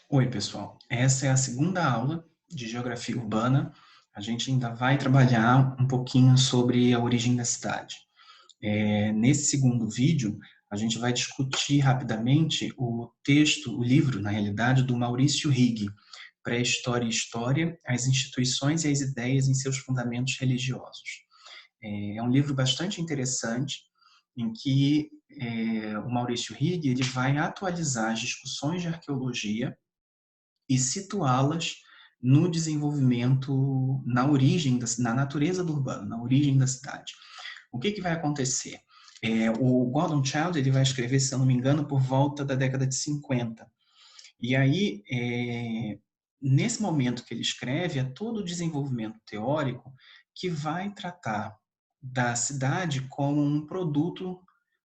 Oi, pessoal. Essa é a segunda aula de Geografia Urbana. A gente ainda vai trabalhar um pouquinho sobre a origem da cidade. Nesse segundo vídeo, a gente vai discutir rapidamente o texto, o livro, na realidade, do Maurício Righi, Pré-História e História, as instituições e as ideias em seus fundamentos religiosos. É um livro bastante interessante, em que o Maurício Righi ele vai atualizar as discussões de arqueologia e situá-las no desenvolvimento, na origem, na natureza do urbano, na origem da cidade. O que vai acontecer? O Gordon Childe ele vai escrever, se eu não me engano, por volta da década de 50. E aí, nesse momento que ele escreve, é todo o desenvolvimento teórico que vai tratar da cidade como um produto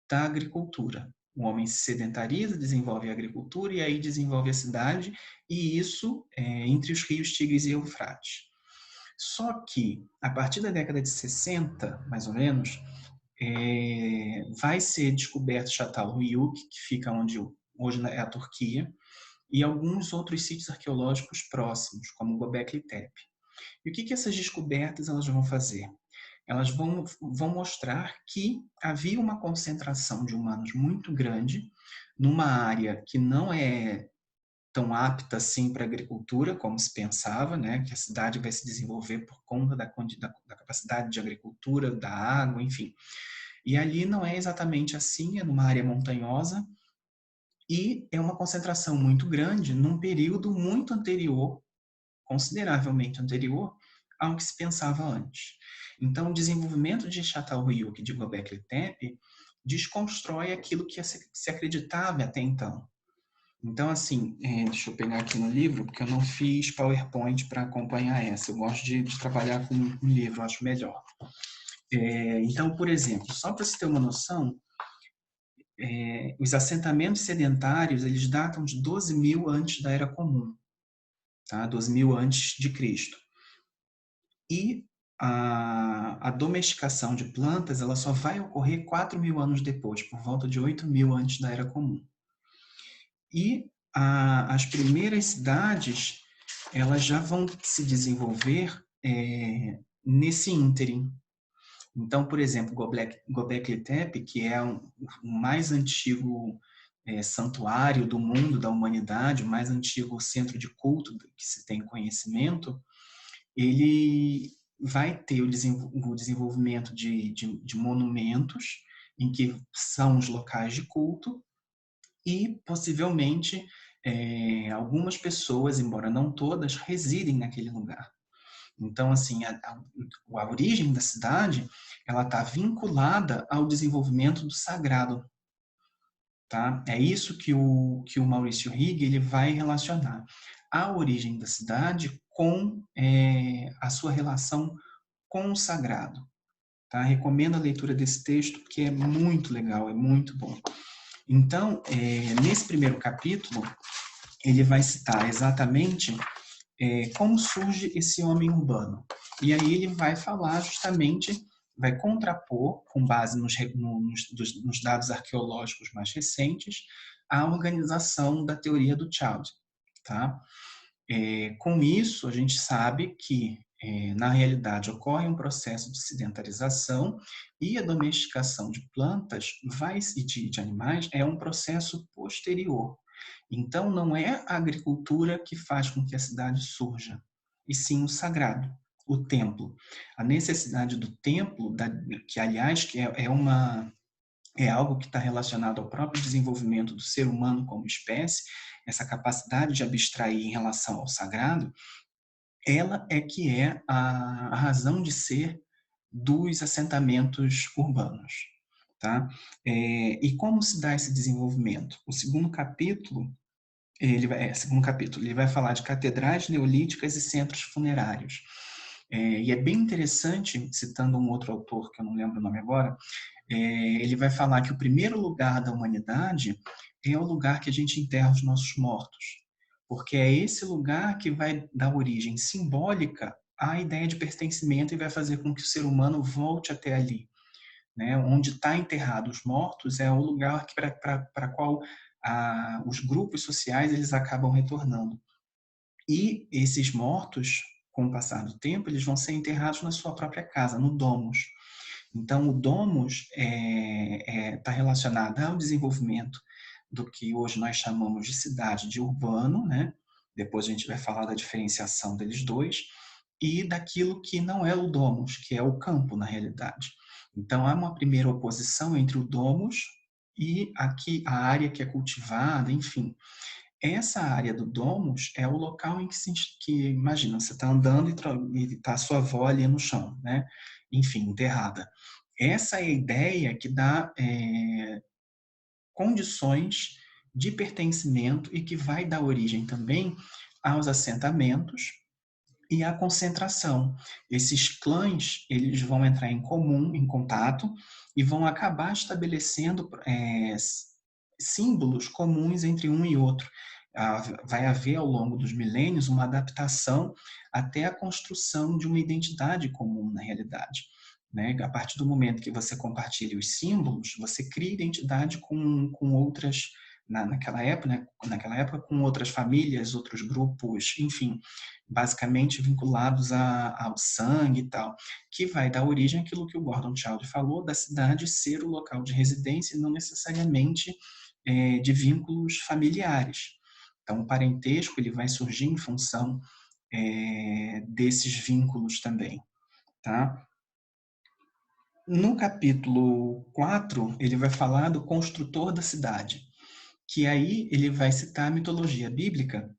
da agricultura. O homem se sedentariza, desenvolve a agricultura e aí desenvolve a cidade, e isso entre os rios Tigres e Eufrates. Só que, a partir da década de 60, mais ou menos, vai ser descoberto Çatalhöyük, que fica onde hoje é a Turquia, e alguns outros sítios arqueológicos próximos, como Göbekli Tepe. E o que essas descobertas elas vão fazer? Elas vão mostrar que havia uma concentração de humanos muito grande numa área que não é tão apta assim para a agricultura como se pensava, né? Que a cidade vai se desenvolver por conta da capacidade de agricultura, da água, enfim. E ali não é exatamente assim, é numa área montanhosa e é uma concentração muito grande num período muito anterior, consideravelmente anterior ao que se pensava antes. Então, o desenvolvimento de Çatalhöyük e de Göbekli Tepe desconstrói aquilo que se acreditava até então. Então, assim, deixa eu pegar aqui no livro, porque eu não fiz PowerPoint para acompanhar essa. Eu gosto de trabalhar com um livro, eu acho melhor. Então, por exemplo, só para você ter uma noção, os assentamentos sedentários, eles datam de 12.000 antes da Era Comum, tá? 12.000 antes de Cristo. E a domesticação de plantas ela só vai ocorrer 4.000 anos depois, por volta de 8.000 antes da Era Comum. E as primeiras cidades elas já vão se desenvolver nesse ínterim. Então, por exemplo, Göbekli Tepe, que é o mais antigo santuário do mundo, da humanidade, o mais antigo centro de culto que se tem conhecimento, ele vai ter o desenvolvimento de monumentos, em que são os locais de culto, e possivelmente algumas pessoas, embora não todas, residem naquele lugar. Então, assim, a origem da cidade, ela está vinculada ao desenvolvimento do sagrado, tá? É isso que o Maurício Righi ele vai relacionar a origem da cidade com a sua relação com o sagrado. Tá? Recomendo a leitura desse texto, porque é muito legal, é muito bom. Então, nesse primeiro capítulo, ele vai citar exatamente como surge esse homem urbano. E aí ele vai falar justamente, vai contrapor, com base nos dados arqueológicos mais recentes, a organização da teoria do Childe. Tá? Com isso, a gente sabe que, na realidade, ocorre um processo de sedentarização e a domesticação de plantas e de animais é um processo posterior. Então, não é a agricultura que faz com que a cidade surja, e sim o sagrado, o templo. A necessidade do templo, que aliás que é algo que está relacionado ao próprio desenvolvimento do ser humano como espécie, essa capacidade de abstrair em relação ao sagrado, ela é que é a razão de ser dos assentamentos urbanos. Tá? E como se dá esse desenvolvimento? O segundo capítulo, ele vai falar de catedrais neolíticas e centros funerários. E é bem interessante, citando um outro autor, que eu não lembro o nome agora, ele vai falar que o primeiro lugar da humanidade é o lugar que a gente enterra os nossos mortos, porque é esse lugar que vai dar origem simbólica à ideia de pertencimento e vai fazer com que o ser humano volte até ali. Né? Onde está enterrado os mortos é o lugar para qual os grupos sociais eles acabam retornando. E esses mortos, com o passar do tempo, eles vão ser enterrados na sua própria casa, no domus. Então, o domus está relacionado ao desenvolvimento do que hoje nós chamamos de cidade de urbano, né? Depois a gente vai falar da diferenciação deles dois, e daquilo que não é o domus, que é o campo, na realidade. Então, há uma primeira oposição entre o domus e aqui a área que é cultivada, enfim. Essa área do domus é o local em que imagina, você está andando e está a sua avó ali no chão, né? Enfim, enterrada. Essa é a ideia que dá condições de pertencimento e que vai dar origem também aos assentamentos e à concentração. Esses clãs, eles vão entrar em comum, em contato, e vão acabar estabelecendo símbolos comuns entre um e outro. Vai haver, ao longo dos milênios, uma adaptação até a construção de uma identidade comum na realidade. Né? A partir do momento que você compartilha os símbolos, você cria identidade com outras, naquela época, com outras famílias, outros grupos, enfim, basicamente vinculados ao sangue e tal, que vai dar origem àquilo que o Gordon Childe falou, da cidade ser o local de residência e não necessariamente de vínculos familiares. Então, o parentesco ele vai surgir em função desses vínculos também. Tá? No capítulo 4, ele vai falar do construtor da cidade, que aí ele vai citar a mitologia bíblica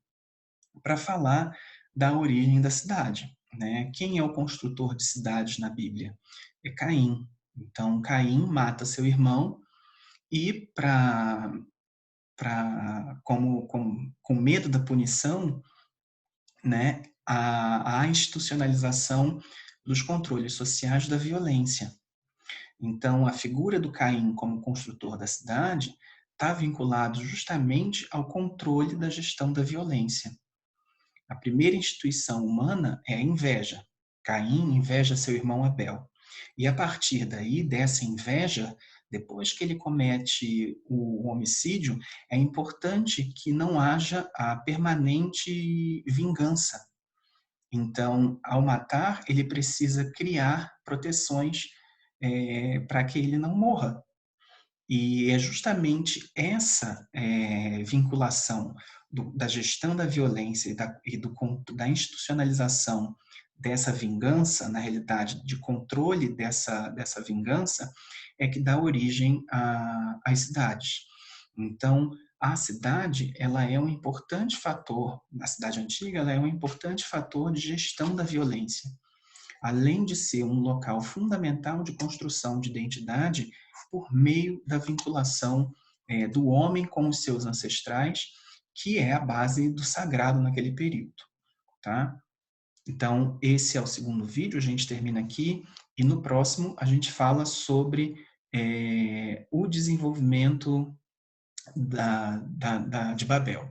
para falar da origem da cidade. Né? Quem é o construtor de cidades na Bíblia? É Caim. Então, Caim mata seu irmão e, com medo da punição, né, a institucionalização dos controles sociais da violência. Então, a figura do Caim como construtor da cidade está vinculado justamente ao controle da gestão da violência. A primeira instituição humana é a inveja. Caim inveja seu irmão Abel. E a partir daí, dessa inveja, depois que ele comete o homicídio, é importante que não haja a permanente vingança. Então, ao matar, ele precisa criar proteções para que ele não morra. E é justamente essa vinculação da gestão da violência da institucionalização dessa vingança, na realidade, de controle dessa vingança, é que dá origem às cidades. Então, a cidade, ela é um importante fator, a cidade antiga, ela é um importante fator de gestão da violência. Além de ser um local fundamental de construção de identidade por meio da vinculação do homem com os seus ancestrais, que é a base do sagrado naquele período. Tá? Então, esse é o segundo vídeo, a gente termina aqui, e no próximo a gente fala sobre o desenvolvimento de Babel.